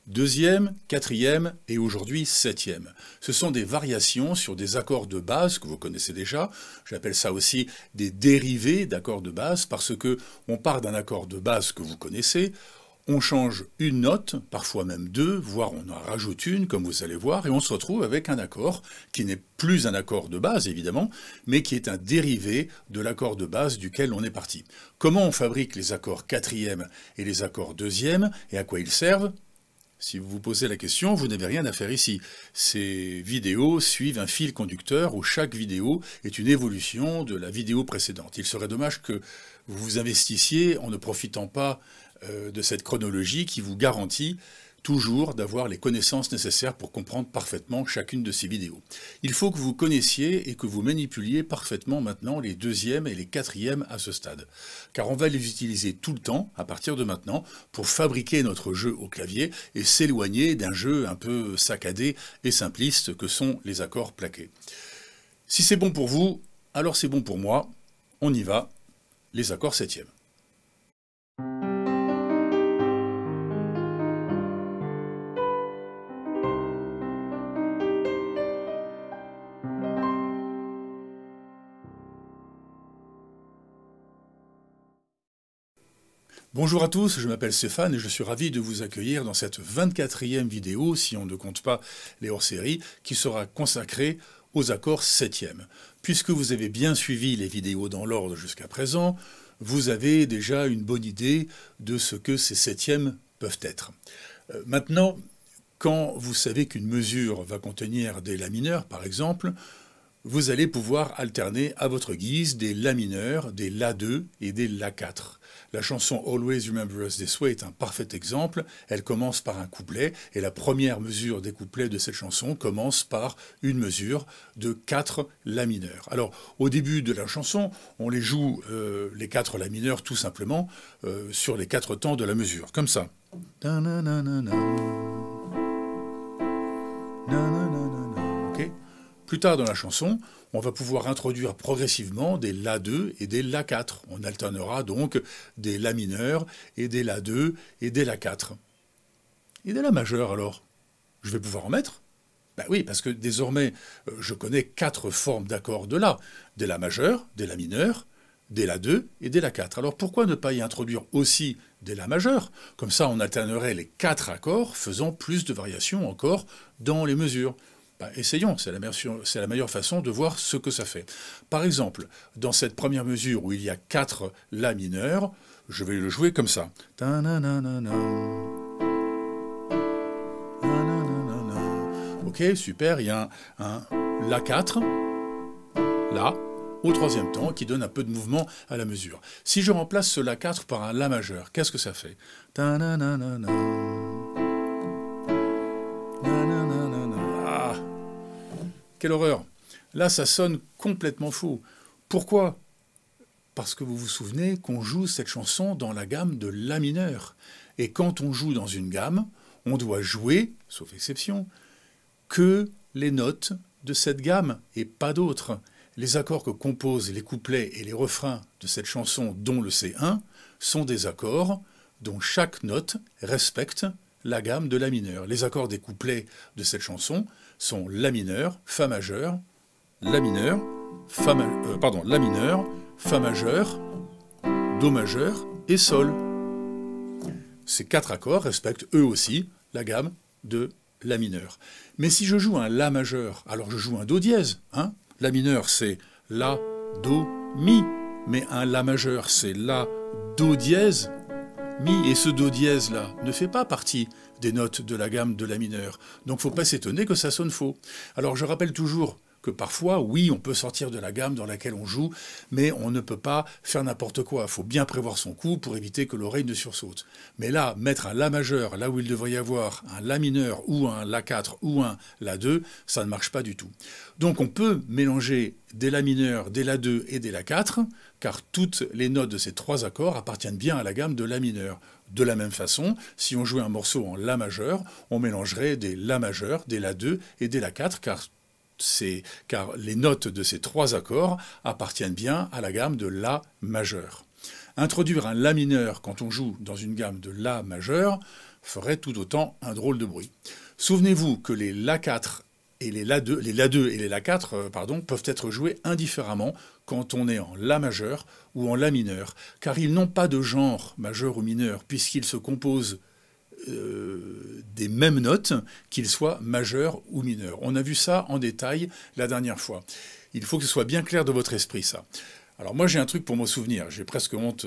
deuxième, quatrième et aujourd'hui septième. Ce sont des variations sur des accords de base que vous connaissez déjà. J'appelle ça aussi des dérivés d'accords de base parce que on part d'un accord de base que vous connaissez, on change une note, parfois même deux, voire on en rajoute une, comme vous allez voir, et on se retrouve avec un accord qui n'est plus un accord de base, évidemment, mais qui est un dérivé de l'accord de base duquel on est parti. Comment on fabrique les accords quatrième et les accords deuxième, et à quoi ils servent ? Si vous vous posez la question, vous n'avez rien à faire ici. Ces vidéos suivent un fil conducteur où chaque vidéo est une évolution de la vidéo précédente. Il serait dommage que vous vous investissiez en ne profitant pas de cette chronologie qui vous garantit toujours d'avoir les connaissances nécessaires pour comprendre parfaitement chacune de ces vidéos. Il faut que vous connaissiez et que vous manipuliez parfaitement maintenant les deuxièmes et les quatrièmes à ce stade. Car on va les utiliser tout le temps, à partir de maintenant, pour fabriquer notre jeu au clavier et s'éloigner d'un jeu un peu saccadé et simpliste que sont les accords plaqués. Si c'est bon pour vous, alors c'est bon pour moi. On y va, les accords septièmes. Bonjour à tous, je m'appelle Stéphane et je suis ravi de vous accueillir dans cette 24e vidéo, si on ne compte pas les hors-séries, qui sera consacrée aux accords septièmes. Puisque vous avez bien suivi les vidéos dans l'ordre jusqu'à présent, vous avez déjà une bonne idée de ce que ces septièmes peuvent être. Maintenant, quand vous savez qu'une mesure va contenir des la mineurs, par exemple, vous allez pouvoir alterner à votre guise des la mineurs, des la2 et des la4. La chanson Always Remember Us This Way est un parfait exemple. Elle commence par un couplet et la première mesure des couplets de cette chanson commence par une mesure de 4 la mineurs. Alors, au début de la chanson, on les joue, les 4 la mineurs, tout simplement, sur les 4 temps de la mesure, comme ça. Okay. Plus tard dans la chanson, on va pouvoir introduire progressivement des La2 et des La4. On alternera donc des La mineurs et des La2 et des La4. Et des La majeurs alors ? Je vais pouvoir en mettre ? Ben oui, parce que désormais, je connais 4 formes d'accords de La. Des La majeurs, des La mineurs, des La2 et des La4. Alors pourquoi ne pas y introduire aussi des La majeurs ? Comme ça, on alternerait les 4 accords, faisant plus de variations encore dans les mesures. Ben, essayons, c'est la meilleure façon de voir ce que ça fait. Par exemple, dans cette première mesure où il y a 4 La mineurs, je vais le jouer comme ça. Ok, super, il y a un La4, La, au troisième temps, qui donne un peu de mouvement à la mesure. Si je remplace ce La4 par un La majeur, qu'est-ce que ça fait ? Quelle horreur! Là, ça sonne complètement faux. Pourquoi? Parce que vous vous souvenez qu'on joue cette chanson dans la gamme de La mineur. Et quand on joue dans une gamme, on doit jouer, sauf exception, que les notes de cette gamme et pas d'autres. Les accords que composent les couplets et les refrains de cette chanson, dont le C1, sont des accords dont chaque note respecte la gamme de La mineur. Les accords des couplets de cette chanson sont La mineur, Fa majeur, La mineur, La mineur, Fa majeur, Do majeur et Sol. Ces 4 accords respectent eux aussi la gamme de La mineur. Mais si je joue un La majeur, alors je joue un Do dièse. Hein ? La mineur, c'est La, Do, Mi. Mais un La majeur, c'est La, Do dièse, Mi. Et ce Do dièse-là ne fait pas partie des notes de la gamme de La mineur. Donc il ne faut pas s'étonner que ça sonne faux. Alors je rappelle toujours que parfois, oui, on peut sortir de la gamme dans laquelle on joue, mais on ne peut pas faire n'importe quoi. Il faut bien prévoir son coup pour éviter que l'oreille ne sursaute. Mais là, mettre un La majeur là où il devrait y avoir un La mineur ou un La4 ou un La2, ça ne marche pas du tout. Donc on peut mélanger des La mineurs, des La2 et des La4, car toutes les notes de ces 3 accords appartiennent bien à la gamme de La mineur. De la même façon, si on jouait un morceau en La majeur, on mélangerait des La majeurs, des La2 et des La4, car les notes de ces 3 accords appartiennent bien à la gamme de La majeur. Introduire un La mineur quand on joue dans une gamme de La majeur, ferait tout autant un drôle de bruit. Souvenez-vous que les La4 et les La2, les La2 et les La4 peuvent être joués indifféremment quand on est en La majeur ou en La mineur, car ils n'ont pas de genre majeur ou mineur, puisqu'ils se composent des mêmes notes, qu'ils soient majeurs ou mineurs. On a vu ça en détail la dernière fois. Il faut que ce soit bien clair de votre esprit, ça. Alors moi, j'ai un truc pour me souvenir. J'ai presque honte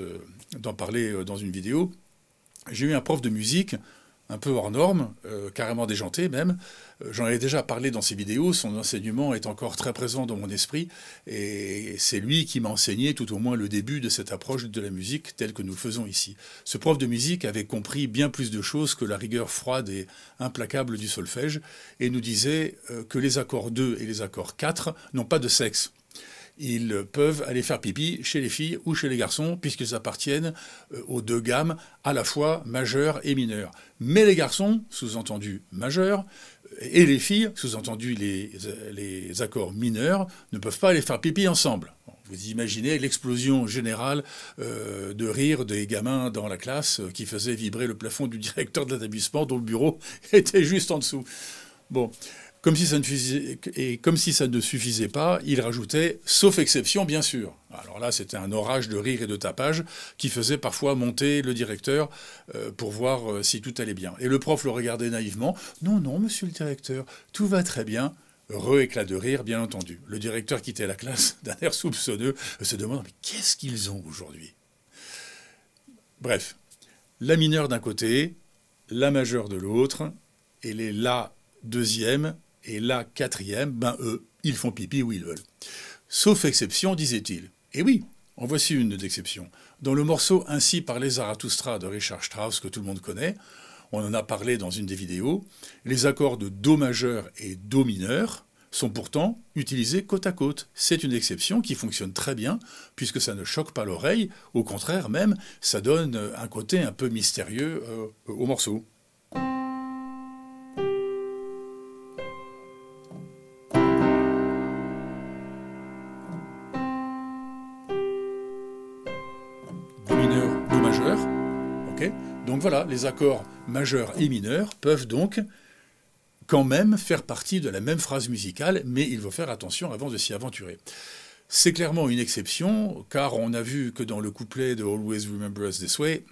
d'en parler dans une vidéo. J'ai eu un prof de musique un peu hors norme, carrément déjanté même. J'en avais déjà parlé dans ces vidéos, son enseignement est encore très présent dans mon esprit, et c'est lui qui m'a enseigné tout au moins le début de cette approche de la musique telle que nous le faisons ici. Ce prof de musique avait compris bien plus de choses que la rigueur froide et implacable du solfège, et nous disait que les accords 2 et les accords 4 n'ont pas de sexe. Ils peuvent aller faire pipi chez les filles ou chez les garçons, puisqu'ils appartiennent aux deux gammes, à la fois majeures et mineures. Mais les garçons, sous-entendu majeurs, et les filles, sous-entendu les accords mineurs, ne peuvent pas aller faire pipi ensemble. Vous imaginez l'explosion générale de rire des gamins dans la classe qui faisait vibrer le plafond du directeur de l'établissement dont le bureau était juste en dessous. Bon. Comme si ça ne suffisait pas, il rajoutait « sauf exception, bien sûr ». Alors là, c'était un orage de rire et de tapage qui faisait parfois monter le directeur pour voir si tout allait bien. Et le prof le regardait naïvement. « Non, non, monsieur le directeur, tout va très bien ». Re-éclat de rire, bien entendu. Le directeur quittait la classe d'un air soupçonneux, se demandant « mais qu'est-ce qu'ils ont aujourd'hui ?» Bref, la mineure d'un côté, la majeure de l'autre, et les la deuxième et la quatrième, ben eux, ils font pipi où ils veulent. Sauf exception, disait-il. Et oui, en voici une d'exception. Dans le morceau « Ainsi parlait Zarathustra » de Richard Strauss, que tout le monde connaît, on en a parlé dans une des vidéos, les accords de Do majeur et Do mineur sont pourtant utilisés côte à côte. C'est une exception qui fonctionne très bien, puisque ça ne choque pas l'oreille, au contraire même, ça donne un côté un peu mystérieux au morceau. Donc voilà, les accords majeurs et mineurs peuvent donc quand même faire partie de la même phrase musicale, mais il faut faire attention avant de s'y aventurer. C'est clairement une exception, car on a vu que dans le couplet de Always Remember Us This Way,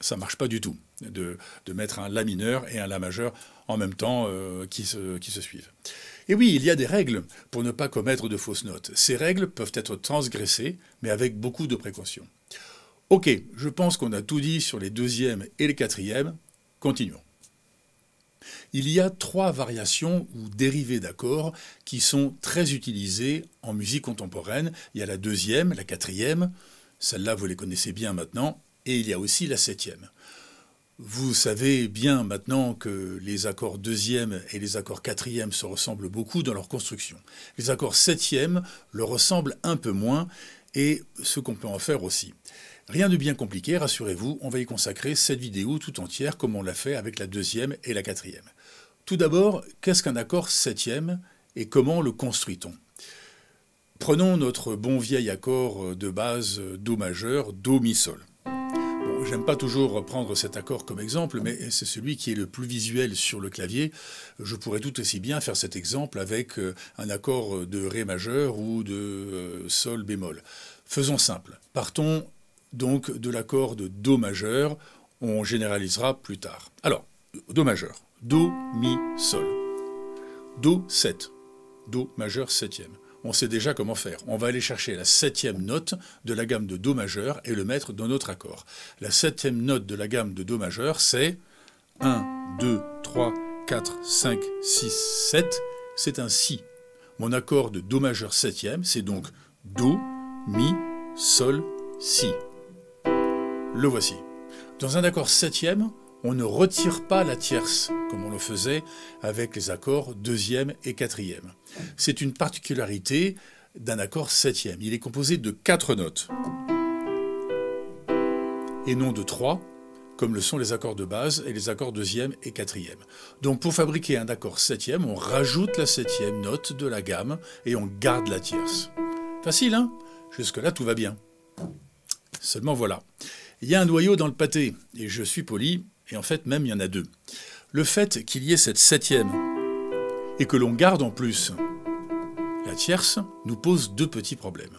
ça ne marche pas du tout, de mettre un La mineur et un La majeur en même temps qui se suivent. Et oui, il y a des règles pour ne pas commettre de fausses notes. Ces règles peuvent être transgressées, mais avec beaucoup de précautions. Ok, je pense qu'on a tout dit sur les deuxièmes et les quatrièmes. Continuons. Il y a 3 variations ou dérivés d'accords qui sont très utilisés en musique contemporaine. Il y a la deuxième, la quatrième, celle-là vous les connaissez bien maintenant, et il y a aussi la septième. Vous savez bien maintenant que les accords deuxième et les accords quatrième se ressemblent beaucoup dans leur construction. Les accords septième le ressemblent un peu moins, et ce qu'on peut en faire aussi. Rien de bien compliqué, rassurez-vous, on va y consacrer cette vidéo tout entière comme on l'a fait avec la deuxième et la quatrième. Tout d'abord, qu'est-ce qu'un accord septième et comment le construit-on? Prenons notre bon vieil accord de base Do majeur, Do mi sol. Bon, j'aime pas toujours reprendre cet accord comme exemple, mais c'est celui qui est le plus visuel sur le clavier. Je pourrais tout aussi bien faire cet exemple avec un accord de Ré majeur ou de Sol bémol. Faisons simple. Partons donc de l'accord de Do majeur, on généralisera plus tard. Alors, Do majeur, Do, Mi, Sol. Do 7, Do majeur septième. On sait déjà comment faire. On va aller chercher la septième note de la gamme de Do majeur et le mettre dans notre accord. La septième note de la gamme de Do majeur, c'est 1, 2, 3, 4, 5, 6, 7. C'est un Si. Mon accord de Do majeur septième, c'est donc Do, Mi, Sol, Si. Le voici. Dans un accord septième, on ne retire pas la tierce, comme on le faisait avec les accords deuxième et quatrième. C'est une particularité d'un accord septième. Il est composé de 4 notes, et non de 3, comme le sont les accords de base et les accords deuxième et quatrième. Donc pour fabriquer un accord septième, on rajoute la septième note de la gamme et on garde la tierce. Facile, hein? Jusque-là, tout va bien. Seulement voilà. Il y a un noyau dans le pâté, et je suis poli, Et en fait, même, il y en a deux. Le fait qu'il y ait cette septième et que l'on garde en plus la tierce nous pose deux petits problèmes.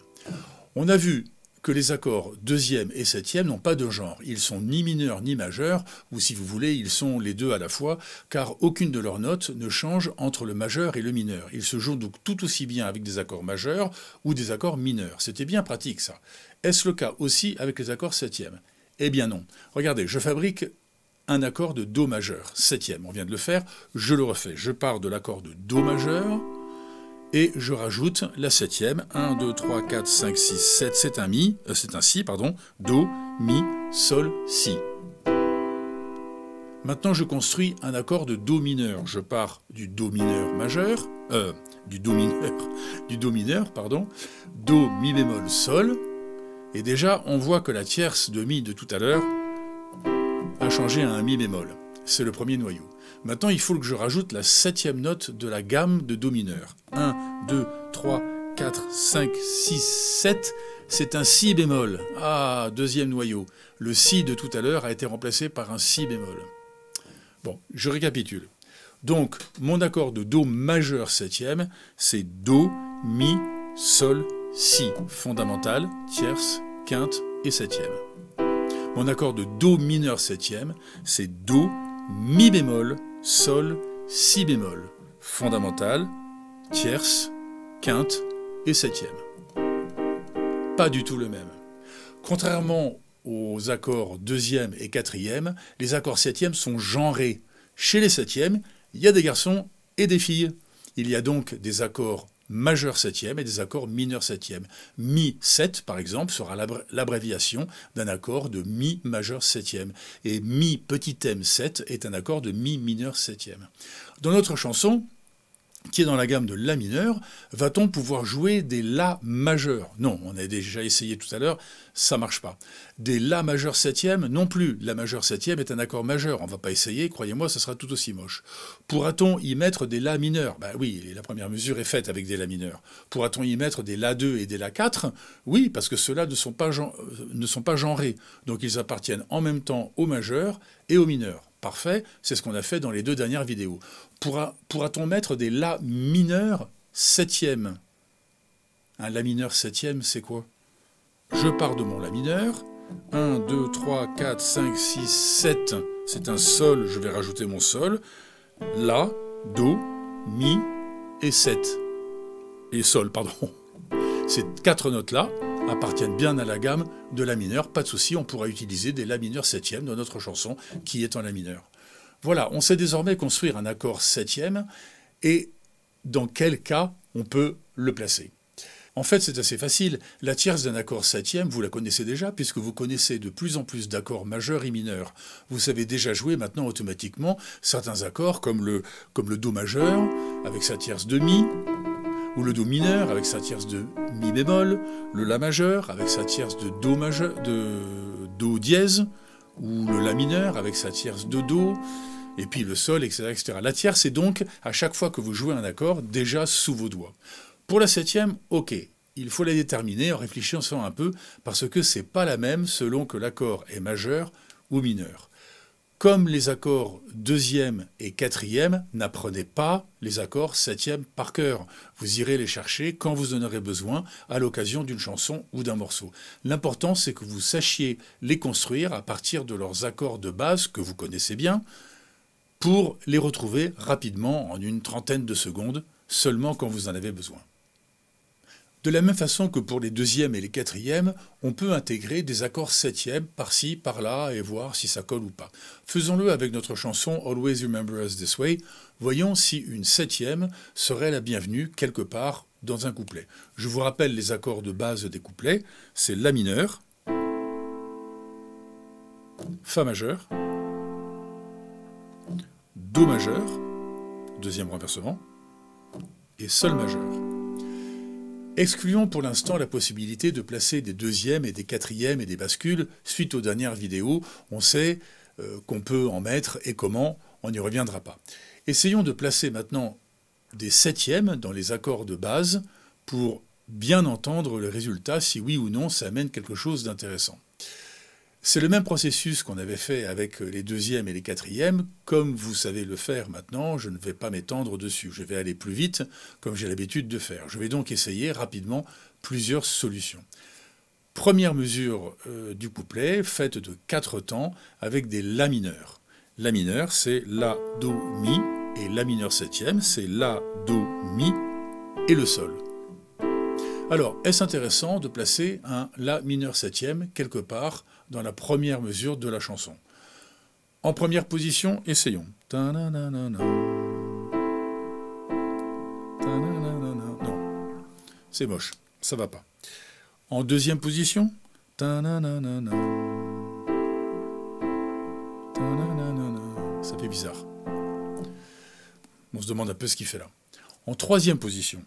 On a vu que les accords deuxième et septième n'ont pas de genre. Ils sont ni mineurs ni majeurs, ou si vous voulez, ils sont les deux à la fois, car aucune de leurs notes ne change entre le majeur et le mineur. Ils se jouent donc tout aussi bien avec des accords majeurs ou des accords mineurs. C'était bien pratique, ça. Est-ce le cas aussi avec les accords septièmes? Eh bien non. Regardez, je fabrique un accord de Do majeur, septième. On vient de le faire, je le refais. Je pars de l'accord de Do majeur, et je rajoute la septième. 1, 2, 3, 4, 5, 6, 7, c'est un Si, pardon. Do, Mi, Sol, Si. Maintenant, je construis un accord de Do mineur. Je pars du Do mineur majeur, du Do mineur, pardon. Do, Mi bémol, Sol. Et déjà, on voit que la tierce de Mi de tout à l'heure a changé à un Mi bémol. C'est le premier noyau. Maintenant, il faut que je rajoute la septième note de la gamme de Do mineur. 1, 2, 3, 4, 5, 6, 7. C'est un Si bémol. Ah, deuxième noyau. Le Si de tout à l'heure a été remplacé par un Si bémol. Bon, je récapitule. Donc, mon accord de Do majeur septième, c'est Do, Mi, Sol, Si. Fondamental, tierce, quinte et septième. Mon accord de Do mineur septième, c'est Do, Mi bémol, Sol, Si bémol. Fondamental, tierce, quinte et septième. Pas du tout le même. Contrairement aux accords deuxième et quatrième, les accords septièmes sont genrés. Chez les septièmes, il y a des garçons et des filles. Il y a donc des accords majeur septième et des accords mineurs septième. Mi 7, par exemple, sera l'abréviation d'un accord de Mi majeur septième. Et Mi petit m 7 est un accord de Mi mineur septième. Dans notre chanson, qui est dans la gamme de La mineur, va-t-on pouvoir jouer des La majeurs? Non, on a déjà essayé tout à l'heure, ça marche pas. Des La majeur septième, non plus. La majeur septième est un accord majeur, on va pas essayer, croyez-moi, ça sera tout aussi moche. Pourra-t-on y mettre des La mineurs? Ben oui, la première mesure est faite avec des La mineurs. Pourra-t-on y mettre des La 2 et des La 4? Oui, parce que ceux-là ne sont pas genrés, donc ils appartiennent en même temps au majeur et au mineur. Parfait, c'est ce qu'on a fait dans les deux dernières vidéos. Pourra-t-on mettre des La mineurs septième? Un La mineur septième, c'est quoi? Je pars de mon La mineur. 1, 2, 3, 4, 5, 6, 7. C'est un Sol, je vais rajouter mon Sol. La, Do, Mi et 7. Et Sol, pardon. Ces quatre notes-là appartiennent bien à la gamme de La mineur. Pas de souci, on pourra utiliser des La mineur septième dans notre chanson qui est en La mineur. Voilà, on sait désormais construire un accord septième et dans quel cas on peut le placer. En fait, c'est assez facile. La tierce d'un accord septième, vous la connaissez déjà puisque vous connaissez de plus en plus d'accords majeurs et mineurs. Vous savez déjà jouer maintenant automatiquement certains accords comme le Do majeur avec sa tierce de Mi, ou le Do mineur avec sa tierce de Mi bémol, le La majeur avec sa tierce de Do majeur, de Do dièse, ou le La mineur avec sa tierce de Do, et puis le Sol, etc., etc. La tierce est donc, à chaque fois que vous jouez un accord, déjà sous vos doigts. Pour la septième, ok, il faut la déterminer en réfléchissant un peu, parce que c'est pas la même selon que l'accord est majeur ou mineur. Comme les accords deuxième et quatrième, n'apprenez pas les accords septième par cœur. Vous irez les chercher quand vous en aurez besoin à l'occasion d'une chanson ou d'un morceau. L'important, c'est que vous sachiez les construire à partir de leurs accords de base que vous connaissez bien, pour les retrouver rapidement en une trentaine de secondes, seulement quand vous en avez besoin. De la même façon que pour les deuxièmes et les quatrièmes, on peut intégrer des accords septièmes par-ci, par-là et voir si ça colle ou pas. Faisons-le avec notre chanson Always Remember Us This Way. Voyons si une septième serait la bienvenue quelque part dans un couplet. Je vous rappelle les accords de base des couplets. C'est La mineur, Fa majeur, Do majeur, deuxième renversement, et Sol majeur. Excluons pour l'instant la possibilité de placer des deuxièmes et des quatrièmes et des bascules. Suite aux dernières vidéos, on sait qu'on peut en mettre et comment, on n'y reviendra pas. Essayons de placer maintenant des septièmes dans les accords de base pour bien entendre le résultat, si oui ou non ça amène quelque chose d'intéressant. C'est le même processus qu'on avait fait avec les deuxièmes et les quatrièmes. Comme vous savez le faire maintenant, je ne vais pas m'étendre dessus. Je vais aller plus vite, comme j'ai l'habitude de faire. Je vais donc essayer rapidement plusieurs solutions. Première mesure du couplet, faite de 4 temps avec des La mineurs. La mineur, c'est La, Do, Mi, et La mineur septième, c'est La, Do, Mi et le Sol. Alors, est-ce intéressant de placer un La mineur septième quelque part dans la première mesure de la chanson? En première position, essayons. Non, c'est moche, ça va pas. En deuxième position, ça fait bizarre. On se demande un peu ce qu'il fait là. En troisième position,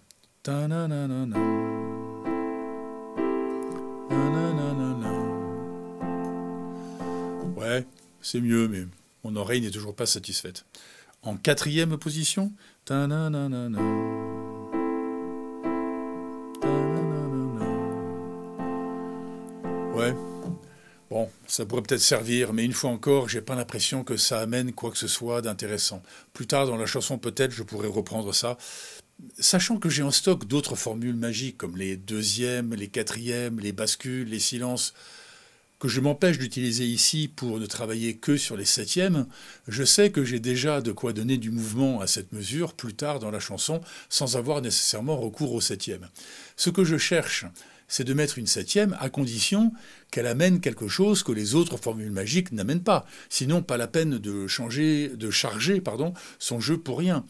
ouais, c'est mieux, mais mon oreille n'est toujours pas satisfaite. En quatrième position, ouais, bon, ça pourrait peut-être servir, mais une fois encore, j'ai pas l'impression que ça amène quoi que ce soit d'intéressant. Plus tard dans la chanson, peut-être, je pourrais reprendre ça. Sachant que j'ai en stock d'autres formules magiques, comme les deuxièmes, les quatrièmes, les bascules, les silences, que je m'empêche d'utiliser ici pour ne travailler que sur les septièmes, je sais que j'ai déjà de quoi donner du mouvement à cette mesure plus tard dans la chanson, sans avoir nécessairement recours au septième. Ce que je cherche, c'est de mettre une septième à condition qu'elle amène quelque chose que les autres formules magiques n'amènent pas. Sinon, pas la peine de charger son jeu pour rien.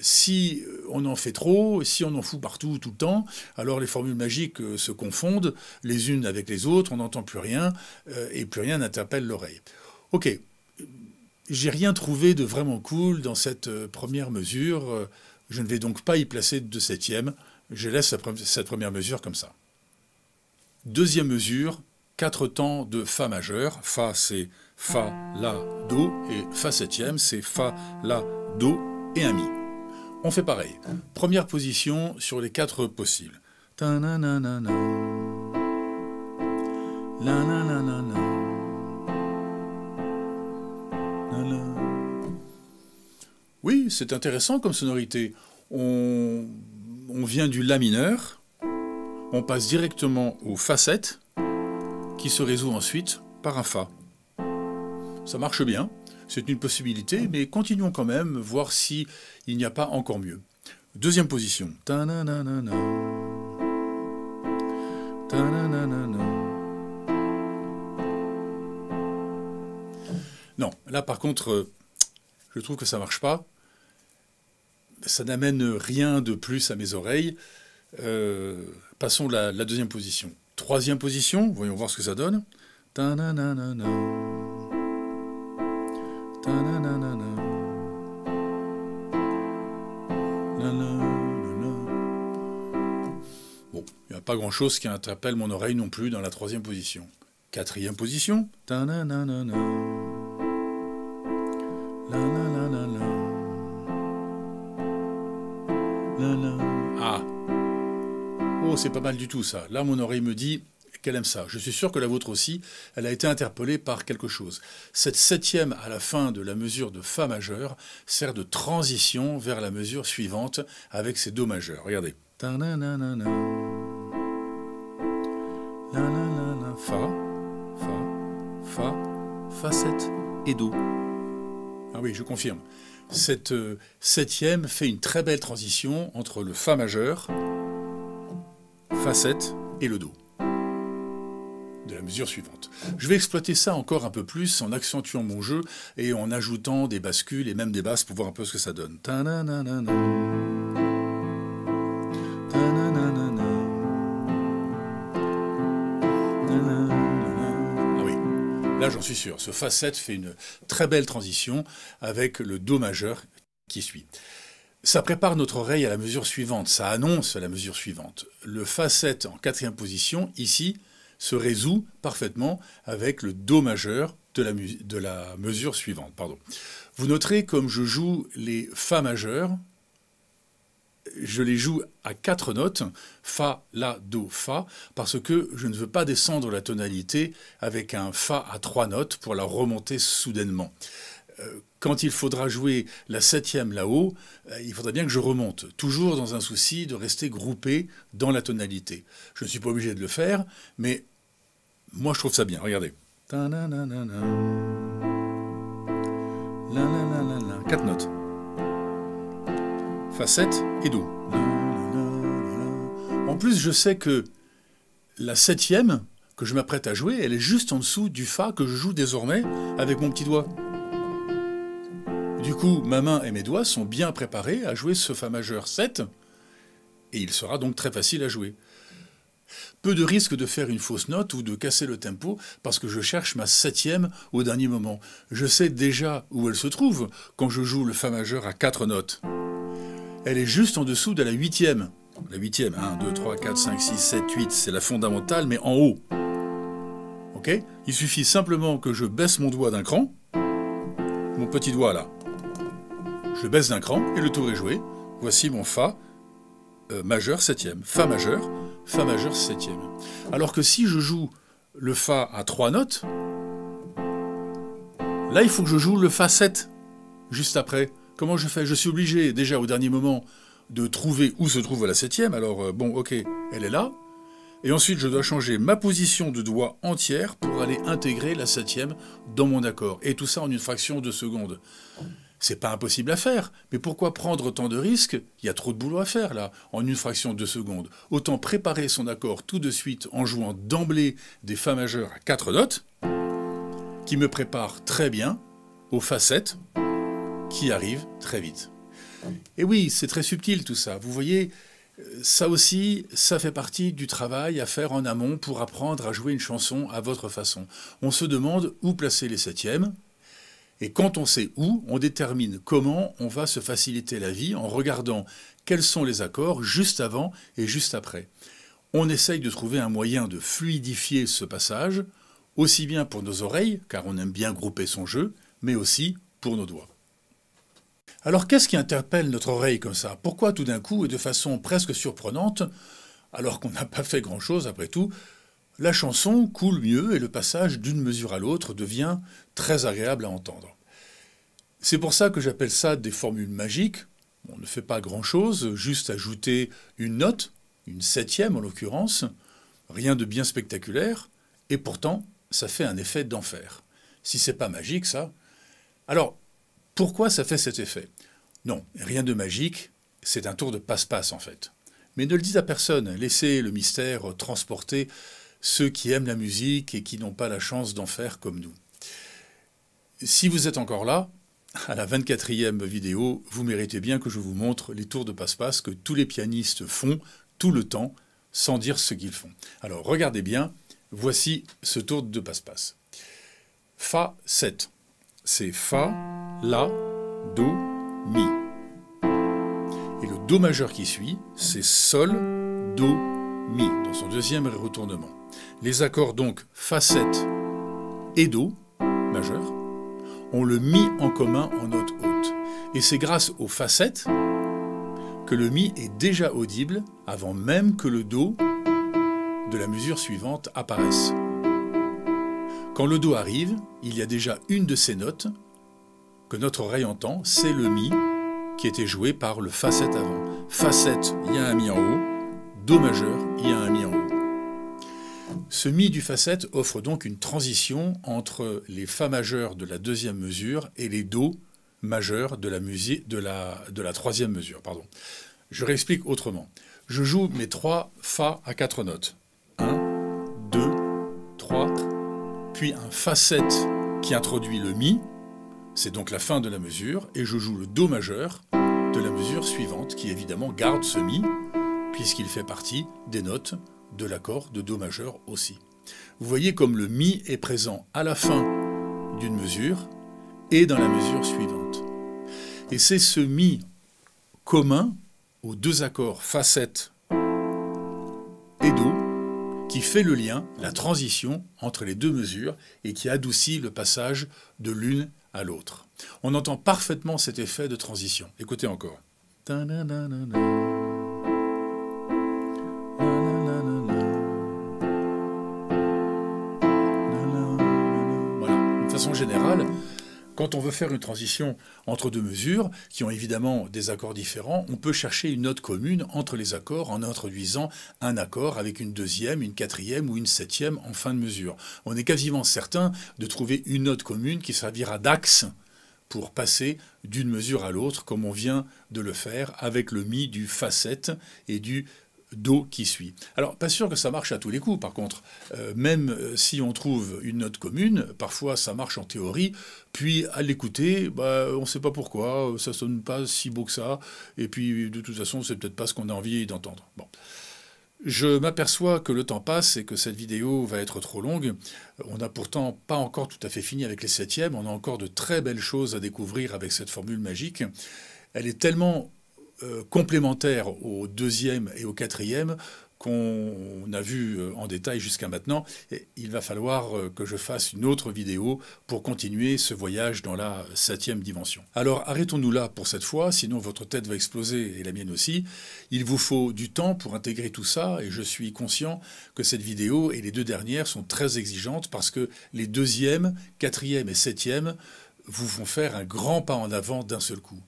Si on en fait trop, si on en fout partout tout le temps, alors les formules magiques se confondent les unes avec les autres, on n'entend plus rien et plus rien n'interpelle l'oreille. Ok, j'ai rien trouvé de vraiment cool dans cette première mesure. Je ne vais donc pas y placer de septième. Je laisse cette première mesure comme ça. Deuxième mesure, 4 temps de Fa majeur. Fa, c'est Fa, La, Do. Et Fa septième, c'est Fa, La, Do et un Mi. On fait pareil. Première position sur les 4 possibles. Oui, c'est intéressant comme sonorité. On vient du La mineur. On passe directement au Fa 7, qui se résout ensuite par un Fa. Ça marche bien, c'est une possibilité, mais continuons quand même, voir s'il n'y a pas encore mieux. Deuxième position. Non, là par contre, je trouve que ça marche pas. Ça n'amène rien de plus à mes oreilles. Passons la deuxième position. Troisième position, voyons voir ce que ça donne. Bon, il n'y a pas grand-chose qui interpelle mon oreille non plus dans la troisième position. Quatrième position. Ah. Oh, c'est pas mal du tout ça. Là, mon oreille me dit qu'elle aime ça. Je suis sûr que la vôtre aussi, elle a été interpellée par quelque chose. Cette septième à la fin de la mesure de Fa majeur sert de transition vers la mesure suivante avec ses Do majeurs. Regardez. Fa, Fa, Fa, Fa 7 et Do. Ah oui, je confirme. Cette septième fait une très belle transition entre le Fa majeur, Fa 7 et le Do de la mesure suivante. Je vais exploiter ça encore un peu plus en accentuant mon jeu et en ajoutant des bascules et même des basses pour voir un peu ce que ça donne. Ah oui, là j'en suis sûr. Ce Fa 7 fait une très belle transition avec le Do majeur qui suit. Ça prépare notre oreille à la mesure suivante, ça annonce la mesure suivante. Le Fa 7 en quatrième position, ici, se résout parfaitement avec le Do majeur de la mesure suivante. Pardon. Vous noterez comme je joue les Fa majeurs, je les joue à 4 notes, Fa, La, Do, Fa, parce que je ne veux pas descendre la tonalité avec un Fa à 3 notes pour la remonter soudainement. Quand il faudra jouer la 7e là-haut, il faudra bien que je remonte, toujours dans un souci de rester groupé dans la tonalité. Je ne suis pas obligé de le faire, mais moi je trouve ça bien, regardez. 4 notes. Fa 7 et Do. En plus, je sais que la 7e que je m'apprête à jouer, elle est juste en dessous du Fa que je joue désormais avec mon petit doigt. Du coup, ma main et mes doigts sont bien préparés à jouer ce Fa majeur 7, et il sera donc très facile à jouer. Peu de risque de faire une fausse note ou de casser le tempo parce que je cherche ma 7e au dernier moment. Je sais déjà où elle se trouve quand je joue le Fa majeur à 4 notes. Elle est juste en dessous de la 8e. La 8e, 1, 2, 3, 4, 5, 6, 7, 8, c'est la fondamentale, mais en haut. Ok ? Il suffit simplement que je baisse mon doigt d'un cran, mon petit doigt là. Je baisse d'un cran et le tour est joué. Voici mon Fa majeur 7e. Fa majeur 7e. Alors que si je joue le Fa à 3 notes, là il faut que je joue le Fa 7 juste après. Comment je fais? Je suis obligé déjà au dernier moment de trouver où se trouve la 7e. Alors bon, ok, elle est là. Et ensuite je dois changer ma position de doigt entière pour aller intégrer la 7e dans mon accord. Et tout ça en une fraction de seconde. C'est pas impossible à faire, mais pourquoi prendre autant de risques? Il y a trop de boulot à faire là, en une fraction de seconde. Autant préparer son accord tout de suite en jouant d'emblée des Fa majeurs à 4 notes, qui me prépare très bien au Fa 7, qui arrive très vite. Et oui, c'est très subtil tout ça. Vous voyez, ça aussi, ça fait partie du travail à faire en amont pour apprendre à jouer une chanson à votre façon. On se demande où placer les 7e. Et quand on sait où, on détermine comment on va se faciliter la vie en regardant quels sont les accords juste avant et juste après. On essaye de trouver un moyen de fluidifier ce passage, aussi bien pour nos oreilles, car on aime bien grouper son jeu, mais aussi pour nos doigts. Alors qu'est-ce qui interpelle notre oreille comme ça? Pourquoi tout d'un coup et de façon presque surprenante, alors qu'on n'a pas fait grand-chose après tout, la chanson coule mieux et le passage d'une mesure à l'autre devient très agréable à entendre. C'est pour ça que j'appelle ça des formules magiques. On ne fait pas grand-chose, juste ajouter une note, une 7e en l'occurrence, rien de bien spectaculaire, et pourtant ça fait un effet d'enfer. Si c'est pas magique ça... Alors, pourquoi ça fait cet effet? Non, rien de magique, c'est un tour de passe-passe en fait. Mais ne le dites à personne, laissez le mystère transporter ceux qui aiment la musique et qui n'ont pas la chance d'en faire comme nous. Si vous êtes encore là, à la 24e vidéo, vous méritez bien que je vous montre les tours de passe-passe que tous les pianistes font tout le temps, sans dire ce qu'ils font. Alors regardez bien, voici ce tour de passe-passe. Fa 7, c'est Fa, La, Do, Mi. Et le Do majeur qui suit, c'est Sol, Do, Mi, dans son deuxième retournement. Les accords donc Fa 7 et Do, majeur, ont le Mi en commun en note haute. Et c'est grâce au Fa 7 que le Mi est déjà audible avant même que le Do de la mesure suivante apparaisse. Quand le Do arrive, il y a déjà une de ces notes que notre oreille entend, c'est le Mi qui était joué par le Fa 7 avant. Fa 7, il y a un Mi en haut, Do majeur, il y a un Mi en haut. Ce Mi du Fa 7 offre donc une transition entre les Fa majeurs de la deuxième mesure et les Do majeurs de la troisième mesure. Pardon. Je réexplique autrement. Je joue mes 3 Fa à 4 notes. 1, 2, 3, puis un Fa 7 qui introduit le Mi, c'est donc la fin de la mesure, et je joue le Do majeur de la mesure suivante, qui évidemment garde ce Mi, puisqu'il fait partie des notes de l'accord de Do majeur aussi. Vous voyez comme le Mi est présent à la fin d'une mesure et dans la mesure suivante. Et c'est ce Mi commun aux deux accords Fa 7 et Do qui fait le lien, la transition entre les deux mesures et qui adoucit le passage de l'une à l'autre. On entend parfaitement cet effet de transition. Écoutez encore. Voilà, de façon générale, quand on veut faire une transition entre deux mesures, qui ont évidemment des accords différents, on peut chercher une note commune entre les accords en introduisant un accord avec une deuxième, une quatrième ou une septième en fin de mesure. On est quasiment certain de trouver une note commune qui servira d'axe pour passer d'une mesure à l'autre, comme on vient de le faire avec le mi du fa7 et du do qui suit. Alors, pas sûr que ça marche à tous les coups, par contre. Même si on trouve une note commune, parfois ça marche en théorie, puis à l'écouter, on ne sait pas pourquoi, ça sonne pas si beau que ça, et puis de toute façon, c'est peut-être pas ce qu'on a envie d'entendre. Bon. Je m'aperçois que le temps passe et que cette vidéo va être trop longue. On n'a pourtant pas encore tout à fait fini avec les septièmes, on a encore de très belles choses à découvrir avec cette formule magique. Elle est tellement complémentaire au deuxième et au quatrième qu'on a vu en détail jusqu'à maintenant. Et il va falloir que je fasse une autre vidéo pour continuer ce voyage dans la septième dimension. Alors arrêtons-nous là pour cette fois, sinon votre tête va exploser et la mienne aussi. Il vous faut du temps pour intégrer tout ça et je suis conscient que cette vidéo et les deux dernières sont très exigeantes parce que les deuxième, quatrième et septième vous font faire un grand pas en avant d'un seul coup.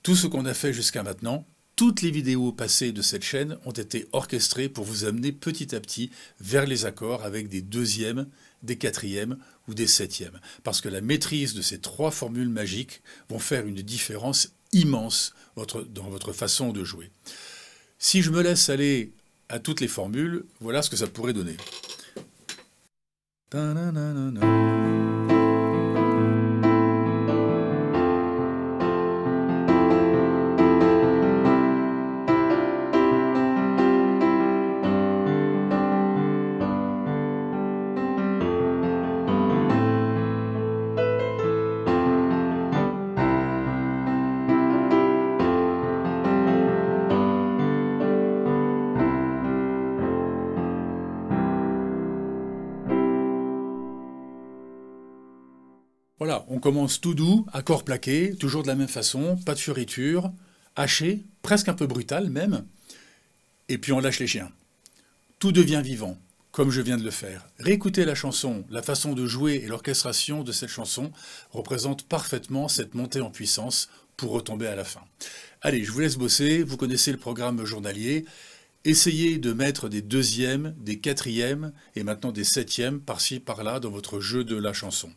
Tout ce qu'on a fait jusqu'à maintenant, toutes les vidéos passées de cette chaîne ont été orchestrées pour vous amener petit à petit vers les accords avec des deuxièmes, des quatrièmes ou des septièmes. Parce que la maîtrise de ces trois formules magiques vont faire une différence immense dans votre façon de jouer. Si je me laisse aller à toutes les formules, voilà ce que ça pourrait donner. Voilà, on commence tout doux, accord plaqué, toujours de la même façon, pas de fioriture, haché, presque un peu brutal même, et puis on lâche les chiens. Tout devient vivant, comme je viens de le faire. Réécoutez la chanson, la façon de jouer et l'orchestration de cette chanson représentent parfaitement cette montée en puissance pour retomber à la fin. Allez, je vous laisse bosser, vous connaissez le programme journalier. Essayez de mettre des deuxièmes, des quatrièmes et maintenant des septièmes par-ci par-là dans votre jeu de la chanson.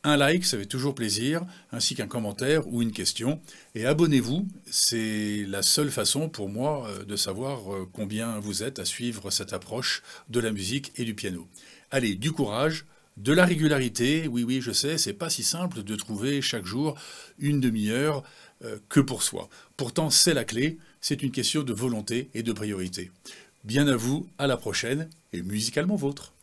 Un like, ça fait toujours plaisir, ainsi qu'un commentaire ou une question. Et abonnez-vous, c'est la seule façon pour moi de savoir combien vous êtes à suivre cette approche de la musique et du piano. Allez, du courage, de la régularité. Oui, je sais, c'est pas si simple de trouver chaque jour une demi-heure que pour soi. Pourtant, c'est la clé, c'est une question de volonté et de priorité. Bien à vous, à la prochaine, et musicalement vôtre.